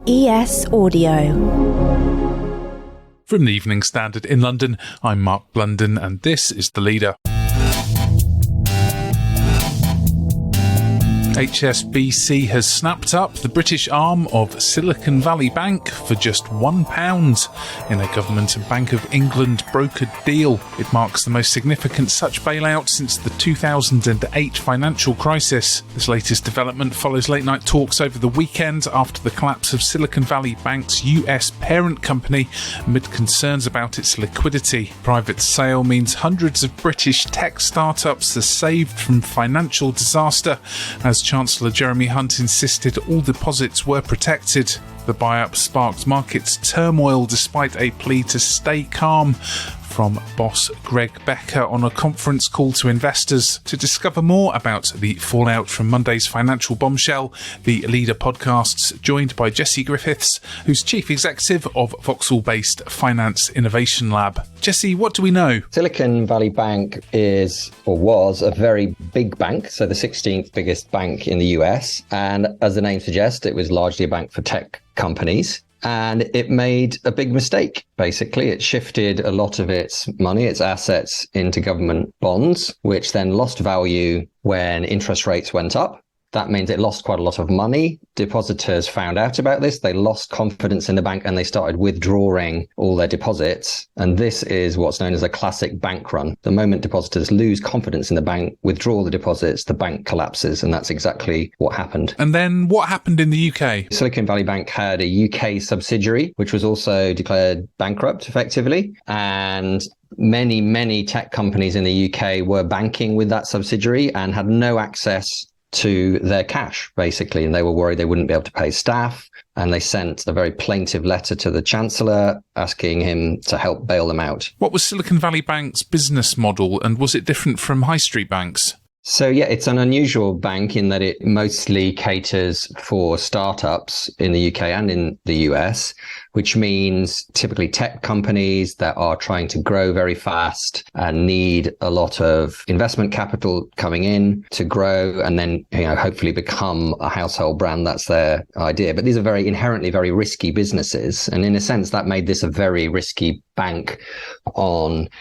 ES Audio. From the Evening Standard in London, I'm Mark Blunden and this is The Leader. HSBC has snapped up the British arm of Silicon Valley Bank for just £1 in a Government and Bank of England brokered deal. It marks the most significant such bailout since the 2008 financial crisis. This latest development follows late-night talks over the weekend after the collapse of Silicon Valley Bank's US parent company amid concerns about its liquidity. Private sale means hundreds of British tech startups are saved from financial disaster, as Chancellor Jeremy Hunt insisted all deposits were protected. The buy-up sparked markets turmoil despite a plea to stay calm from boss Greg Becker on a conference call to investors. To discover more about the fallout from Monday's financial bombshell, the Leader podcast's joined by Jesse Griffiths, who's Chief Executive of Vauxhall-based Finance Innovation Lab. Jesse, what do we know? Silicon Valley Bank is, or was, a very big bank, so the 16th biggest bank in the US. And as the name suggests, it was largely a bank for tech companies. And it made a big mistake, basically. It shifted a lot of its money, its assets, into government bonds, which then lost value when interest rates went up. That means it lost quite a lot of money. Depositors found out about this. They lost confidence in the bank and they started withdrawing all their deposits. And this is what's known as a classic bank run. The moment depositors lose confidence in the bank, withdraw the deposits, the bank collapses. And that's exactly what happened. And then what happened in the UK? Silicon Valley Bank had a UK subsidiary, which was also declared bankrupt effectively. And many tech companies in the UK were banking with that subsidiary and had no access to their cash, basically. And they were worried they wouldn't be able to pay staff. And they sent a very plaintive letter to the Chancellor asking him to help bail them out. What was Silicon Valley Bank's business model, and was it different from high street banks? So, yeah, it's an unusual bank in that it mostly caters for startups in the UK and in the US, which means typically tech companies that are trying to grow very fast and need a lot of investment capital coming in to grow and then, hopefully become a household brand. That's their idea. But these are inherently very risky businesses. And in a sense, that made this a very risky bank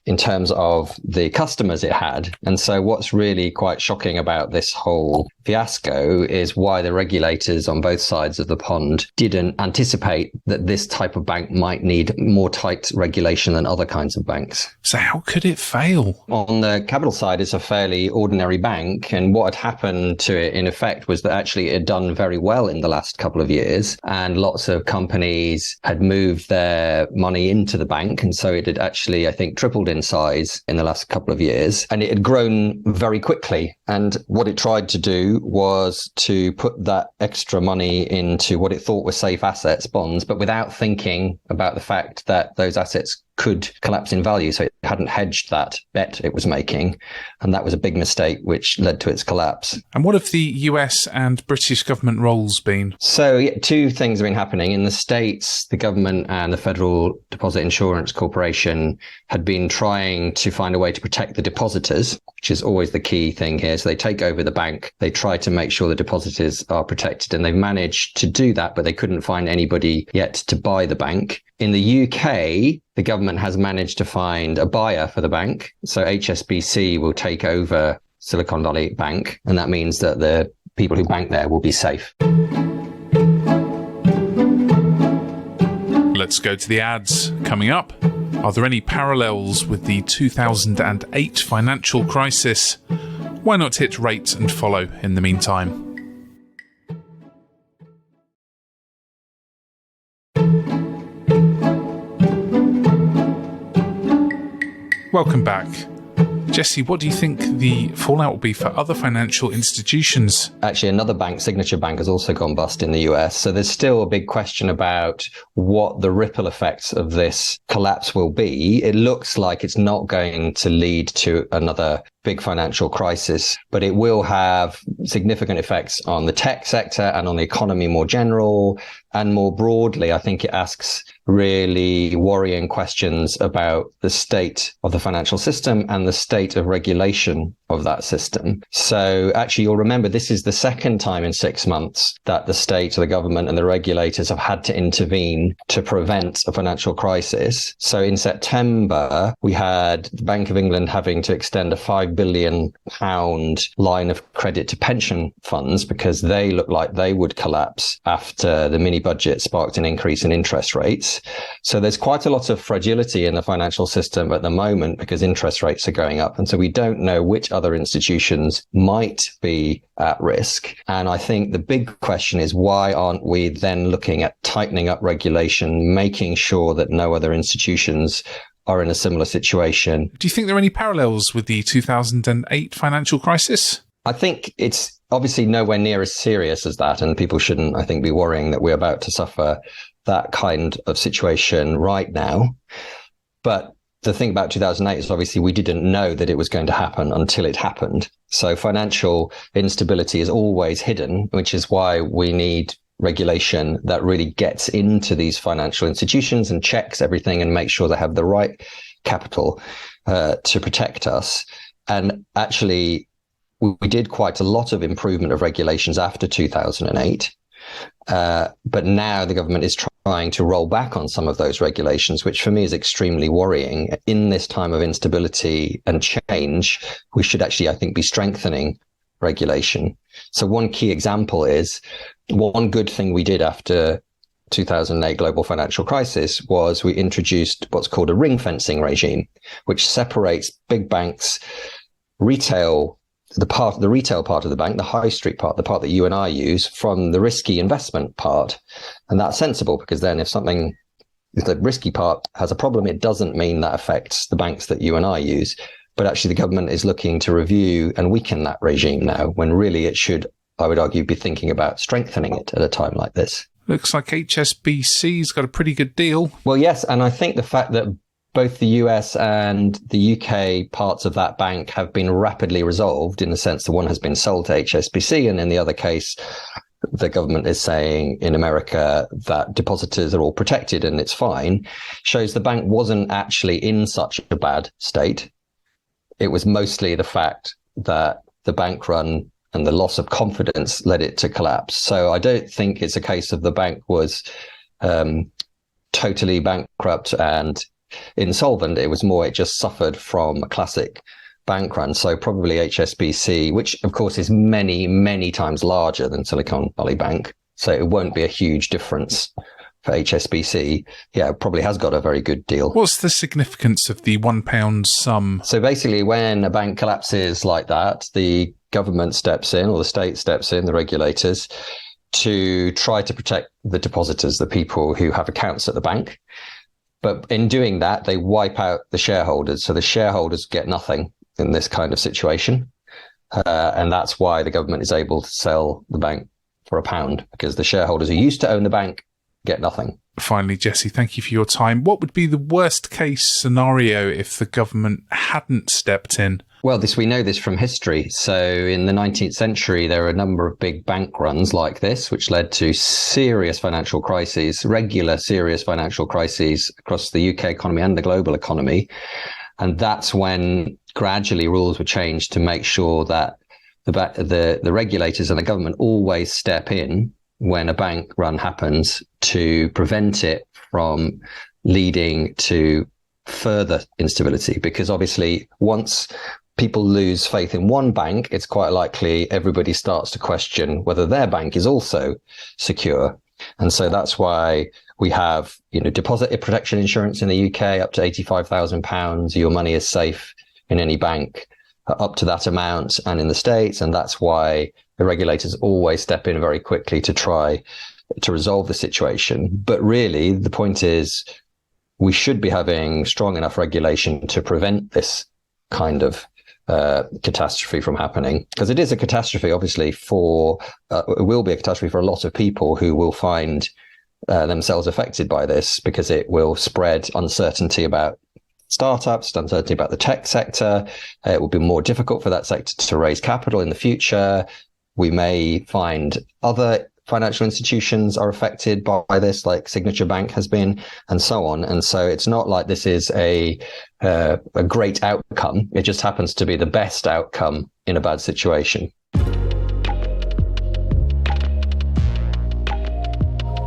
in terms of the customers it had. And so what's really quite shocking about this whole fiasco is why the regulators on both sides of the pond didn't anticipate that this type of bank might need more tight regulation than other kinds of banks. So how could it fail? On the capital side, it's a fairly ordinary bank. And what had happened to it, in effect, was that actually it had done very well in the last couple of years. And lots of companies had moved their money into the bank. And so it had actually, I think, tripled in size in the last couple of years. And it had grown very quickly. And what it tried to do was to put that extra money into what it thought were safe assets, bonds, but without thinking about the fact that those assets could collapse in value. So it hadn't hedged that bet it was making. And that was a big mistake, which led to its collapse. And what have the US and British government roles been? So two things have been happening. In the States, the government and the Federal Deposit Insurance Corporation had been trying to find a way to protect the depositors, which is always the key thing here. So they take over the bank. They try to make sure the depositors are protected. And they've managed to do that, but they couldn't find anybody yet to buy the bank. In the UK, the government has managed to find a buyer for the bank. So HSBC will take over Silicon Valley Bank. And that means that the people who bank there will be safe. Let's go to the ads. Coming up, are there any parallels with the 2008 financial crisis? Why not hit rate and follow in the meantime? Welcome back. Jesse, what do you think the fallout will be for other financial institutions? Actually, another bank, Signature Bank, has also gone bust in the US. So there's still a big question about what the ripple effects of this collapse will be. It looks like it's not going to lead to another big financial crisis, but it will have significant effects on the tech sector and on the economy more general. And more broadly, I think it asks really worrying questions about the state of the financial system and the state of regulation of that system. So actually, you'll remember this is the second time in 6 months that the state, the government and the regulators have had to intervene to prevent a financial crisis. So in September, we had the Bank of England having to extend a £5 billion line of credit to pension funds because they looked like they would collapse after the mini budget sparked an increase in interest rates. So there's quite a lot of fragility in the financial system at the moment because interest rates are going up. And so we don't know which other institutions might be at risk. And I think the big question is, why aren't we then looking at tightening up regulation, making sure that no other institutions are in a similar situation? Do you think there are any parallels with the 2008 financial crisis? I think it's obviously nowhere near as serious as that. And people shouldn't, I think, be worrying that we're about to suffer that kind of situation right now. But the thing about 2008 is obviously we didn't know that it was going to happen until it happened. So financial instability is always hidden, which is why we need regulation that really gets into these financial institutions and checks everything and makes sure they have the right capital to protect us. And actually, we did quite a lot of improvement of regulations after 2008. But now the government is trying to roll back on some of those regulations, which for me is extremely worrying. In this time of instability and change, we should actually, I think, be strengthening regulation. So one key example is one good thing we did after 2008 global financial crisis was we introduced what's called a ring fencing regime, which separates big banks, the retail part of the bank, the high street part, the part that you and I use, from the risky investment part. And that's sensible because then if the risky part has a problem, it doesn't mean that affects the banks that you and I use. But actually the government is looking to review and weaken that regime now, when really it should, I would argue, be thinking about strengthening it at a time like this. Looks like HSBC's got a pretty good deal. Well, yes. And I think the fact that both the US and the UK parts of that bank have been rapidly resolved, in the sense that one has been sold to HSBC, and in the other case, the government is saying in America that depositors are all protected and it's fine, shows the bank wasn't actually in such a bad state. It was mostly the fact that the bank run and the loss of confidence led it to collapse. So I don't think it's a case of the bank was totally bankrupt and insolvent. It was more, it just suffered from a classic bank run. So probably HSBC, which of course is many, many times larger than Silicon Valley Bank, so it won't be a huge difference for HSBC. Yeah, it probably has got a very good deal. What's the significance of the £1 sum? So basically, when a bank collapses like that, the government steps in, or the state steps in, the regulators, to try to protect the depositors, the people who have accounts at the bank. But in doing that, they wipe out the shareholders. So the shareholders get nothing in this kind of situation. And that's why the government is able to sell the bank for £1, because the shareholders who used to own the bank get nothing. Finally, Jesse, thank you for your time. What would be the worst case scenario if the government hadn't stepped in? Well, we know this from history. So in the 19th century, there were a number of big bank runs like this, which led to serious financial crises, regular serious financial crises across the UK economy and the global economy. And that's when gradually rules were changed to make sure that the regulators and the government always step in when a bank run happens to prevent it from leading to further instability. Because obviously, once people lose faith in one bank, it's quite likely everybody starts to question whether their bank is also secure. And so that's why we have, deposit protection insurance in the UK up to £85,000. Your money is safe in any bank up to that amount, and in the States. And that's why the regulators always step in very quickly to try to resolve the situation. But really, the point is, we should be having strong enough regulation to prevent this kind of catastrophe from happening, because it is a catastrophe, obviously, it will be a catastrophe for a lot of people who will find themselves affected by this, because it will spread uncertainty about startups, uncertainty about the tech sector. It will be more difficult for that sector to raise capital in the future. We may find other financial institutions are affected by this, like Signature Bank has been, and so on. And so it's not like this is a great outcome. It just happens to be the best outcome in a bad situation.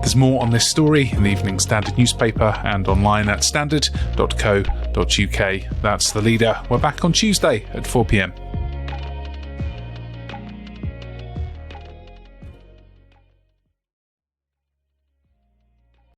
There's more on this story in the Evening Standard newspaper and online at standard.co.uk. That's The Leader. We're back on Tuesday at 4 p.m.